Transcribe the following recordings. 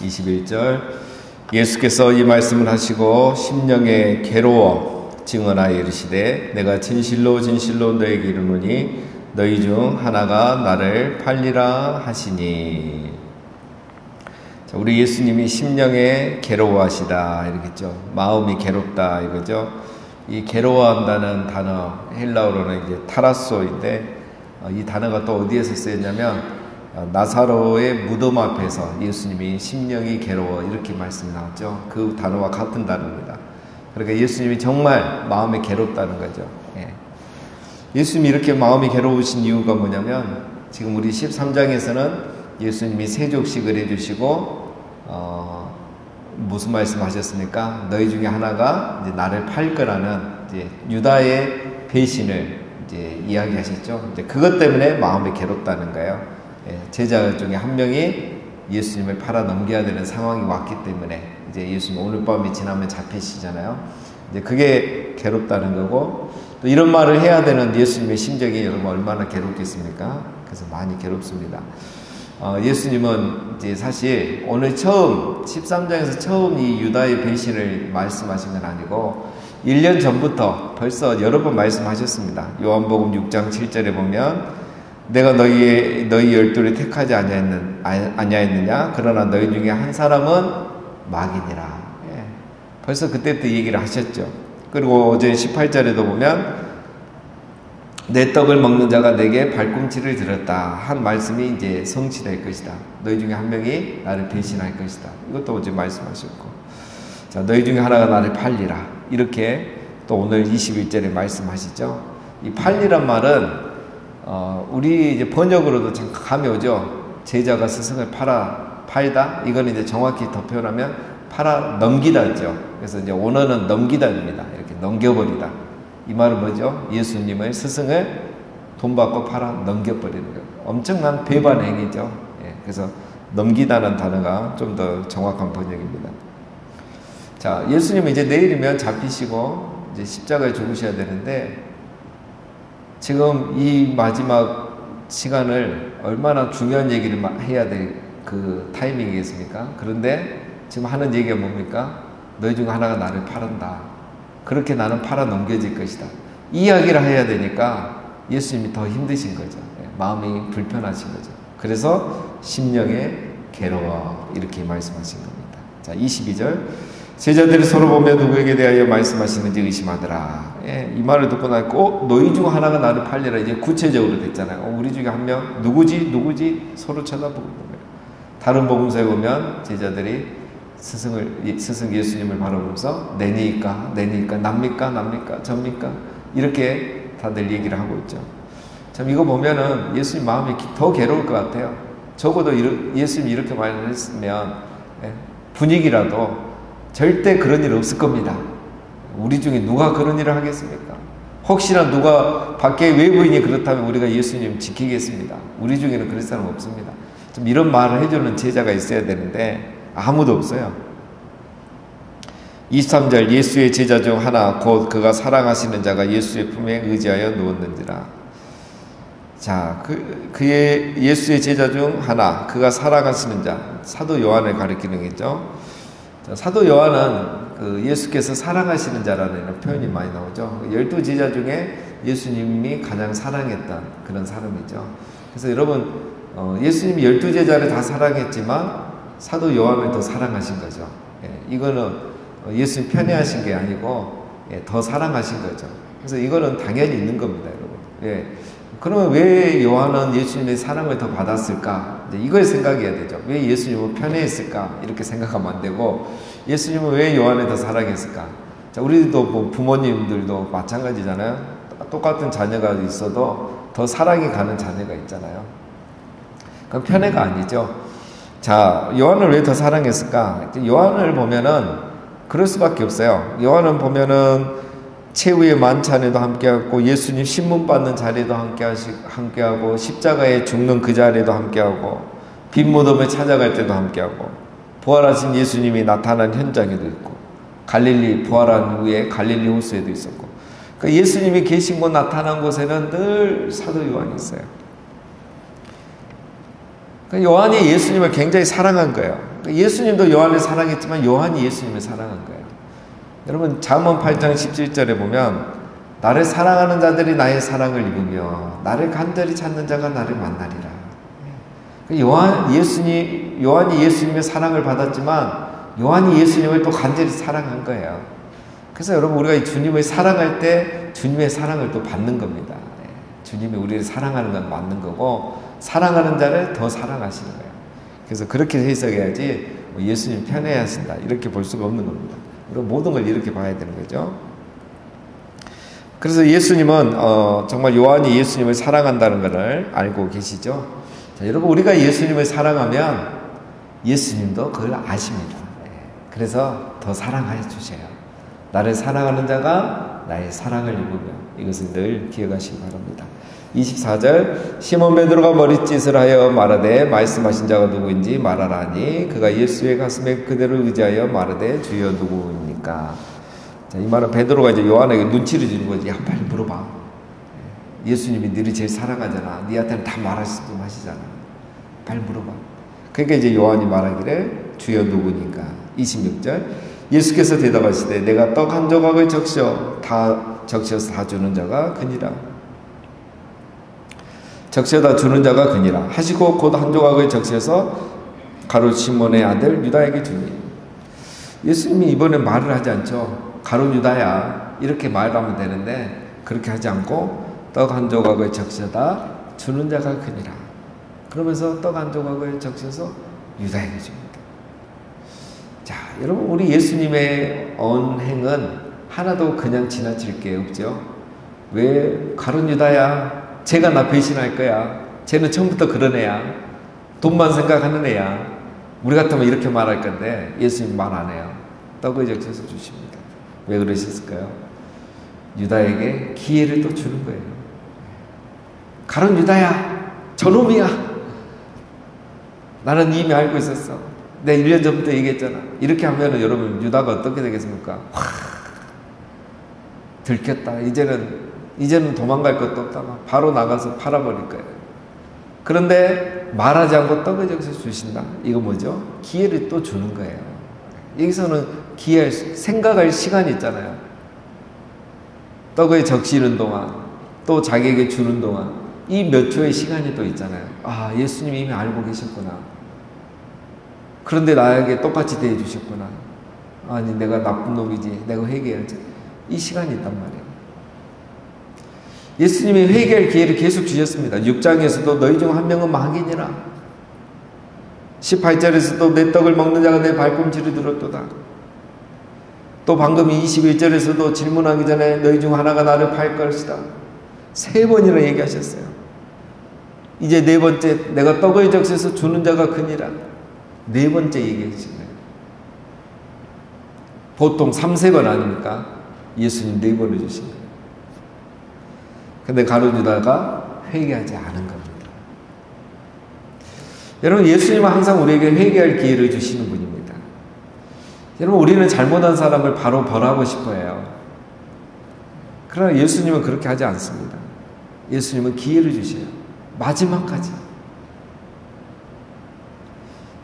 21절 예수께서 이 말씀을 하시고 심령에 괴로워 증언하여 이르시되 내가 진실로 진실로 너에게 이르노니 너희 중 하나가 나를 팔리라 하시니. 자, 우리 예수님이 심령에 괴로워하시다 이러겠죠. 마음이 괴롭다 이거죠. 이 괴로워한다는 단어 헬라어로는 이제 타라소인데 이 단어가 또 어디에서 쓰였냐면 나사로의 무덤 앞에서 예수님이 심령이 괴로워 이렇게 말씀이 나왔죠. 그 단어와 같은 단어입니다. 그러니까 예수님이 정말 마음이 괴롭다는 거죠. 예수님이 이렇게 마음이 괴로우신 이유가 뭐냐면 지금 우리 13장에서는 예수님이 세족식을 해주시고 무슨 말씀 하셨습니까? 너희 중에 하나가 이제 나를 팔 거라는 이제 유다의 배신을 이제 이야기하셨죠. 이제 그것 때문에 마음이 괴롭다는 거예요. 제자 중에 한 명이 예수님을 팔아 넘겨야 되는 상황이 왔기 때문에 이제 예수님 오늘 밤이 지나면 잡히시잖아요. 이제 그게 괴롭다는 거고 또 이런 말을 해야 되는 예수님의 심정이 여러분 얼마나 괴롭겠습니까? 그래서 많이 괴롭습니다. 예수님은 이제 사실 오늘 처음 13장에서 처음 이 유다의 배신을 말씀하신 건 아니고 1년 전부터 벌써 여러 번 말씀하셨습니다. 요한복음 6장 7절에 보면 내가 너희 열두를 택하지 아니하였느냐 그러나 너희 중에 한 사람은 마귀니라. 벌써 그때부터 얘기를 하셨죠. 그리고 어제 18절에도 보면 내 떡을 먹는 자가 내게 발꿈치를 들었다 한 말씀이 이제 성취될 것이다. 너희 중에 한 명이 나를 배신할 것이다. 이것도 어제 말씀하셨고, 자 너희 중에 하나가 나를 팔리라 이렇게 또 오늘 21절에 말씀하시죠. 이 팔리란 말은 우리 이제 번역으로도 참 감이 오죠. 제자가 스승을 팔다. 이건 이제 정확히 더 표현하면 팔아 넘기다죠. 그래서 이제 원어는 넘기다입니다. 이렇게 넘겨버리다. 이 말은 뭐죠? 예수님을 스승을 돈 받고 팔아 넘겨버리는 거예요. 엄청난 배반 행위죠. 그래서 넘기다는 단어가 좀 더 정확한 번역입니다. 자, 예수님은 이제 내일이면 잡히시고 이제 십자가에 죽으셔야 되는데 지금 이 마지막 시간을 얼마나 중요한 얘기를 해야 될 그 타이밍이겠습니까? 그런데 지금 하는 얘기가 뭡니까? 너희 중 하나가 나를 팔은다. 그렇게 나는 팔아 넘겨질 것이다. 이 이야기를 해야 되니까 예수님이 더 힘드신 거죠. 마음이 불편하신 거죠. 그래서 심령에 괴로워 이렇게 말씀하신 겁니다. 자, 22절 제자들이 서로 보며 누구에게 대하여 말씀하시는지 의심하더라. 이 말을 듣고 나니까 너희 중 하나가 나를 팔리라. 이제 구체적으로 됐잖아요. 우리 중에 한 명 누구지 서로 쳐다보고 있는 거예요. 다른 복음서에 보면 제자들이 스승 예수님을 바라보면서 내니까 납니까 접니까 이렇게 다들 얘기를 하고 있죠. 참 이거 보면은 예수님 마음이 더 괴로울 것 같아요. 적어도 예수님이 이렇게 말을 했으면 분위기라도 절대 그런 일 없을 겁니다. 우리 중에 누가 그런 일을 하겠습니까? 혹시나 누가 밖에 외부인이 그렇다면 우리가 예수님 지키겠습니다. 우리 중에는 그럴 사람 없습니다. 좀 이런 말을 해주는 제자가 있어야 되는데 아무도 없어요. 23절 예수의 제자 중 하나 곧 그가 사랑하시는 자가 예수의 품에 의지하여 누웠는지라. 자, 그의 예수의 제자 중 하나 그가 사랑하시는 자 사도 요한을 가리키는 거죠. 자, 사도 요한은 그 예수께서 사랑하시는 자라는 표현이 많이 나오죠. 12 제자 중에 예수님이 가장 사랑했던 그런 사람이죠. 그래서 여러분 예수님이 12 제자를 다 사랑했지만 사도 요한을 더 사랑하신 거죠. 이거는 예수님 편애하신 게 아니고 더 사랑하신 거죠. 그래서 이거는 당연히 있는 겁니다, 여러분. 그러면 왜 요한은 예수님의 사랑을 더 받았을까? 이걸 생각해야 되죠. 왜 예수님을 편애했을까? 이렇게 생각하면 안 되고 예수님은 왜 요한을 더 사랑했을까? 자, 우리도 뭐 부모님들도 마찬가지잖아요. 똑같은 자녀가 있어도 더 사랑이 가는 자녀가 있잖아요. 그건 편애가 아니죠. 자, 요한을 왜 더 사랑했을까? 요한을 보면은 그럴 수밖에 없어요. 요한은 보면은 최후의 만찬에도 함께하고 예수님 신문 받는 자리에도 함께하고 십자가에 죽는 그 자리에도 함께하고 빈 무덤에 찾아갈 때도 함께하고 부활하신 예수님이 나타난 현장에도 있고 갈릴리 부활한 후에 갈릴리 호수에도 있었고 그러니까 예수님이 계신 곳 나타난 곳에는 늘 사도 요한이 있어요. 요한이 예수님을 굉장히 사랑한 거예요. 예수님도 요한을 사랑했지만 요한이 예수님을 사랑한 거예요. 여러분 잠언 8장 17절에 보면 나를 사랑하는 자들이 나의 사랑을 입으며 나를 간절히 찾는 자가 나를 만나리라. 요한이 예수님의 사랑을 받았지만 요한이 예수님을 또 간절히 사랑한 거예요. 그래서 여러분 우리가 이 주님을 사랑할 때 주님의 사랑을 또 받는 겁니다. 주님이 우리를 사랑하는 건 맞는 거고 사랑하는 자를 더 사랑하시는 거예요. 그래서 그렇게 해석해야지 예수님 편해야 하신다 이렇게 볼 수가 없는 겁니다. 우리가 모든 걸 이렇게 봐야 되는 거죠. 그래서 예수님은 정말 요한이 예수님을 사랑한다는 것을 알고 계시죠. 자, 여러분 우리가 예수님을 사랑하면 예수님도 그걸 아십니다. 그래서 더 사랑해 주셔요. 나를 사랑하는 자가 나의 사랑을 입으며 이것을 늘 기억하시기 바랍니다. 24절 시몬 베드로가 머릿짓을 하여 말하되 말씀하신 자가 누구인지 말하라니 그가 예수의 가슴에 그대로 의지하여 말하되 주여 누구입니까? 자, 이 말은 베드로가 이제 요한에게 눈치를 주는 거지. 야, 빨리 물어봐. 예수님이 너를 제일 사랑하잖아. 니한테는 다 말씀하시잖아. 빨리 물어봐. 그러니까 이제 요한이 말하기를 주여 누구니까. 26절 예수께서 대답하시되 내가 떡 한 조각을 적셔서 다 주는 자가 그니라. 적셔다 주는 자가 그니라 하시고 곧 한 조각을 적셔서 가룟 시몬의 아들 유다에게 주니. 예수님이 이번에 말을 하지 않죠. 가룟 유다야 이렇게 말하면 되는데 그렇게 하지 않고 떡 한 조각을 적셔다 주는 자가 그니라. 그러면서 떡 한 조각을 적셔서 유다에게 줍니다. 자, 여러분 우리 예수님의 언행은 하나도 그냥 지나칠 게 없죠. 왜 가룟 유다야 쟤가 나 배신할 거야. 쟤는 처음부터 그런 애야. 돈만 생각하는 애야. 우리 같으면 이렇게 말할 건데 예수님 말 안 해요. 떡을 적셔서 주십니다. 왜 그러셨을까요? 유다에게 기회를 또 주는 거예요. 가룟 유다야 저놈이야. 나는 이미 알고 있었어. 내가 1년 전부터 얘기했잖아. 이렇게 하면 여러분 유다가 어떻게 되겠습니까? 들켰다. 이제는 도망갈 것도 없다. 바로 나가서 팔아버릴 거예요. 그런데 말하지 않고 떡을 적셔서 주신다. 이거 뭐죠? 기회를 또 주는 거예요. 여기서는 생각할 시간이 있잖아요. 떡을 적시는 동안 또 자기에게 주는 동안 이 몇 초의 시간이 또 있잖아요. 아, 예수님이 이미 알고 계셨구나. 그런데 나에게 똑같이 대해주셨구나. 아니 내가 나쁜 놈이지. 내가 회개해야지. 이 시간이 있단 말이에요. 예수님이 회개할 기회를 계속 주셨습니다. 6장에서도 너희 중 한 명은 망이니라. 18절에서도 내 떡을 먹는 자가 내 발꿈치를 들었도다. 또 방금 21절에서도 질문하기 전에 너희 중 하나가 나를 팔 것이다. 3번이나 얘기하셨어요. 이제 4번째 내가 떡을 적셔서 주는 자가 그니라. 4번째 얘기하신 거예요. 보통 3-4번 아닙니까? 예수님 4번을 주신 거예요. 근데 가룟 유다가 회개하지 않은 겁니다. 여러분 예수님은 항상 우리에게 회개할 기회를 주시는 분입니다. 여러분 우리는 잘못한 사람을 바로 벌하고 싶어해요. 그러나 예수님은 그렇게 하지 않습니다. 예수님은 기회를 주셔요. 마지막까지.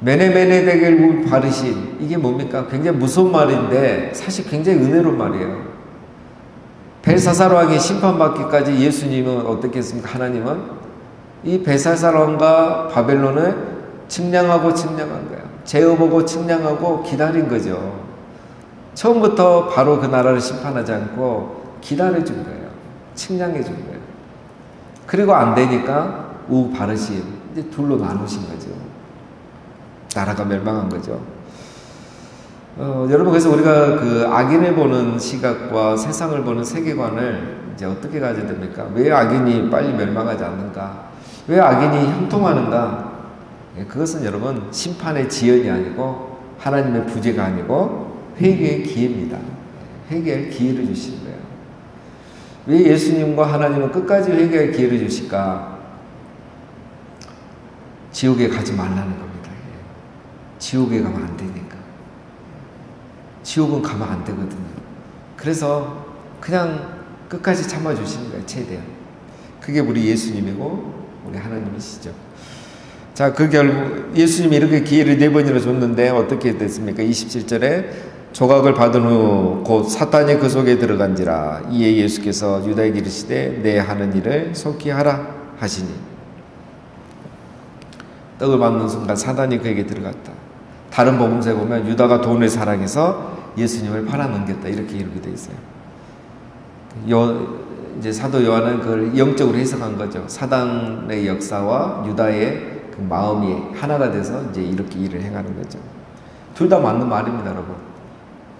메네메네데겔 바르신 이게 뭡니까? 굉장히 무서운 말인데 사실 굉장히 은혜로운 말이에요. 벨사살 왕이 심판받기까지 예수님은 어떻게 했습니까? 하나님은 이 벨사살 왕과 바벨론을 측량하고 측량한 거예요. 제어보고 측량하고 기다린 거죠. 처음부터 바로 그 나라를 심판하지 않고 기다려준 거예요. 측량해 준 거예요. 그리고 안 되니까 우 바르신 이제 둘로 나누신 거죠. 나라가 멸망한 거죠. 여러분 그래서 우리가 그 악인을 보는 시각과 세상을 보는 세계관을 이제 어떻게 가져야 됩니까? 왜 악인이 빨리 멸망하지 않는가? 왜 악인이 형통하는가? 그것은 여러분 심판의 지연이 아니고 하나님의 부재가 아니고 회개의 기회입니다. 회개할 기회를 주시는 거예요. 왜 예수님과 하나님은 끝까지 회개할 기회를 주실까? 지옥에 가지 말라는 겁니다. 지옥에 가면 안 되니까. 지옥은 가면 안 되거든요. 그래서 그냥 끝까지 참아주시는 거예요. 최대한. 그게 우리 예수님이고 우리 하나님이시죠. 자, 그 결국 예수님이 이렇게 기회를 4번이나 줬는데 어떻게 됐습니까? 27절에 조각을 받은 후 곧 사탄이 그 속에 들어간지라. 이에 예수께서 유다에게 이르시되 내 하는 일을 속히 하라 하시니. 떡을 받는 순간 사탄이 그에게 들어갔다. 다른 복음서에 보면 유다가 돈을 사랑해서 예수님을 팔아넘겼다 이렇게 기록이 되어 있어요. 이제 사도 요한은 그걸 영적으로 해석한 거죠. 사단의 역사와 유다의 그 마음이 하나가 돼서 이제 이렇게 일을 행하는 거죠. 둘 다 맞는 말입니다, 여러분.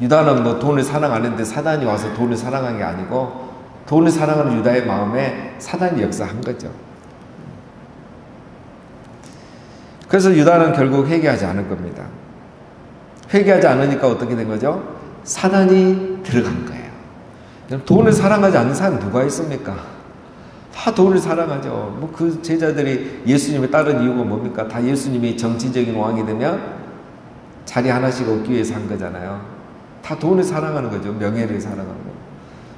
유다는 뭐 돈을 사랑 안 했는데 사단이 와서 돈을 사랑한 게 아니고 돈을 사랑하는 유다의 마음에 사단이 역사한 거죠. 그래서 유다는 결국 회개하지 않을 겁니다. 회개하지 않으니까 어떻게 된 거죠? 사단이 들어간 거예요. 돈을 사랑하지 않는 사람은 누가 있습니까? 다 돈을 사랑하죠. 뭐 그 제자들이 예수님을 따른 이유가 뭡니까? 다 예수님이 정치적인 왕이 되면 자리 하나씩 얻기 위해서 한 거잖아요. 다 돈을 사랑하는 거죠. 명예를 사랑하는 거.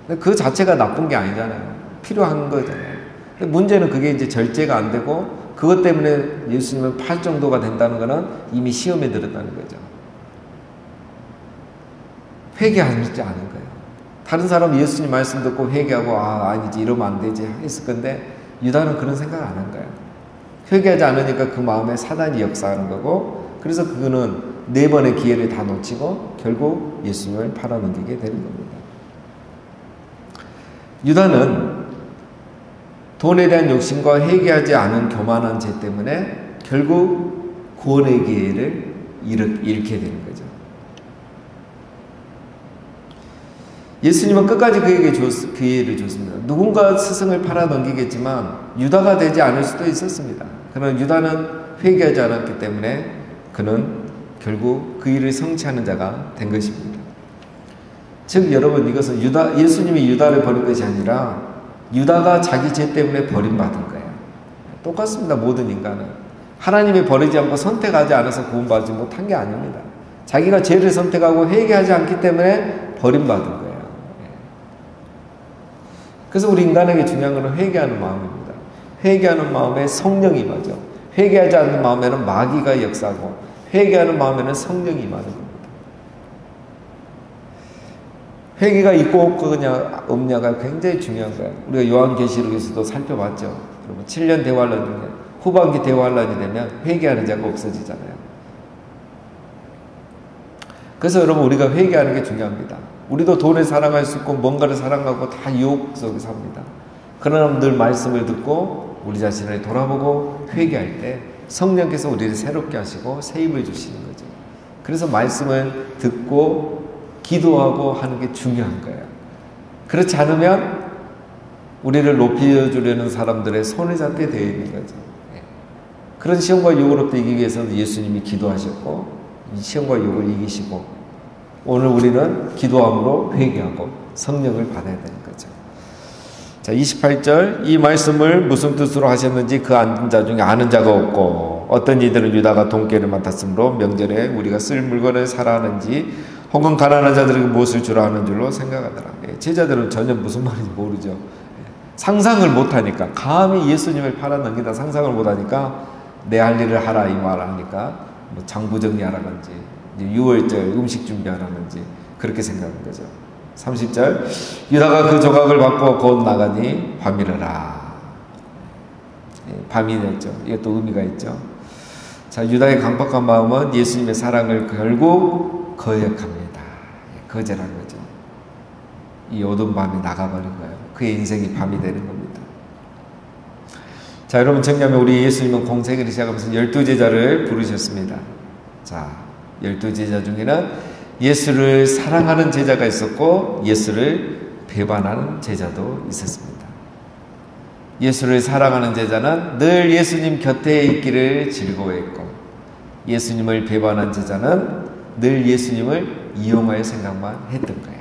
근데 그 자체가 나쁜 게 아니잖아요. 필요한 거잖아요. 근데 문제는 그게 이제 절제가 안 되고 그것 때문에 예수님을 팔 정도가 된다는 거는 이미 시험에 들었다는 거죠. 회개하지 않은 거예요. 다른 사람 예수님 말씀 듣고 회개하고 아니지 이러면 안 되지 했을 건데 유다는 그런 생각 안 한 거예요. 회개하지 않으니까 그 마음에 사단이 역사하는 거고 그래서 그거는 4번의 기회를 다 놓치고 결국 예수님을 팔아넘기게 되는 겁니다. 유다는 돈에 대한 욕심과 회개하지 않은 교만한 죄 때문에 결국 구원의 기회를 잃게 되는 거죠. 예수님은 끝까지 그에게 기회를 줬습니다. 누군가 스승을 팔아넘기겠지만 유다가 되지 않을 수도 있었습니다. 그러나 유다는 회개하지 않았기 때문에 그는 결국 그 일을 성취하는 자가 된 것입니다. 즉 여러분 이것은 예수님이 유다를 버린 것이 아니라 유다가 자기 죄 때문에 버림받은 거예요. 똑같습니다. 모든 인간은. 하나님이 버리지 않고 선택하지 않아서 구원받지 못한 게 아닙니다. 자기가 죄를 선택하고 회개하지 않기 때문에 버림받은 거예요. 그래서 우리 인간에게 중요한 것은 회개하는 마음입니다. 회개하는 마음에 성령이 임하죠. 회개하지 않는 마음에는 마귀가 역사하고 회개하는 마음에는 성령이 임하는 겁니다. 회개가 있고 없냐가 굉장히 중요한 거예요. 우리가 요한계시록에서도 살펴봤죠. 여러분 7년 대환란 중에 후반기 대환란이 되면 회개하는 자가 없어지잖아요. 그래서 여러분 우리가 회개하는 게 중요합니다. 우리도 돈을 사랑할 수 있고 뭔가를 사랑하고 다 유혹 속에 삽니다. 그러나 늘 말씀을 듣고 우리 자신을 돌아보고 회개할 때 성령께서 우리를 새롭게 하시고 새 힘을 주시는 거죠. 그래서 말씀을 듣고 기도하고 하는 게 중요한 거예요. 그렇지 않으면 우리를 높여주려는 사람들의 손을 잡게 되어 있는 거죠. 그런 시험과 유혹으로부터 이기기 위해서는 예수님이 기도하셨고 이 시험과 유혹을 이기시고 오늘 우리는 기도함으로 회개하고 성령을 받아야 되는 거죠. 자, 28절 이 말씀을 무슨 뜻으로 하셨는지 그 앉은 자 중에 아는 자가 없고 어떤 이들은 유다가 돈깨를 맡았으므로 명절에 우리가 쓸 물건을 사라 하는지 혹은 가난한 자들에게 무엇을 주라 하는 줄로 생각하더라. 제자들은 전혀 무슨 말인지 모르죠. 상상을 못하니까 감히 예수님을 팔아넘기다 상상을 못하니까 내 할 일을 하라 이 말을 하니까 뭐 장부 정리하라든지 유월절 음식 준비하라든지 그렇게 생각한 거죠. 30절 유다가 그 조각을 받고 곧 나가니 밤이라라. 밤이 됐죠. 이것도 의미가 있죠. 자, 유다의 강박한 마음은 예수님의 사랑을 결국 거역합니다. 거절한 거죠. 이 어두운 밤이 나가버린 거예요. 그의 인생이 밤이 되는 겁니다. 자, 여러분 정리하면 우리 예수님은 공생애를 시작하면서 12제자를 부르셨습니다. 자, 12제자 중에는 예수를 사랑하는 제자가 있었고 예수를 배반하는 제자도 있었습니다. 예수를 사랑하는 제자는 늘 예수님 곁에 있기를 즐거워했고 예수님을 배반한 제자는 늘 예수님을 이용할 생각만 했던 거예요.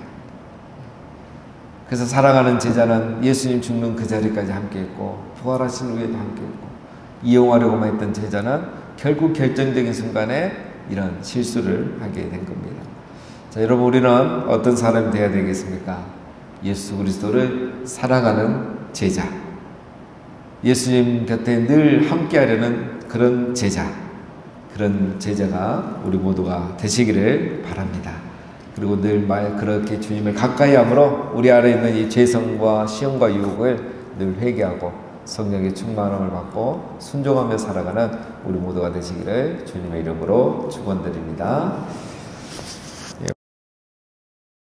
그래서 사랑하는 제자는 예수님 죽는 그 자리까지 함께했고 부활하신 후에도 함께했고 이용하려고만 했던 제자는 결국 결정적인 순간에 이런 실수를 하게 된 겁니다. 자, 여러분 우리는 어떤 사람이 되어야 되겠습니까? 예수 그리스도를 사랑하는 제자, 예수님 곁에 늘 함께하려는 그런 제자가 우리 모두가 되시기를 바랍니다. 그리고 늘 그렇게 주님을 가까이 함으로 우리 안에 있는 이 죄성과 시험과 유혹을 늘 회개하고 성령의 충만함을 받고 순종하며 살아가는 우리 모두가 되시기를 주님의 이름으로 축원드립니다.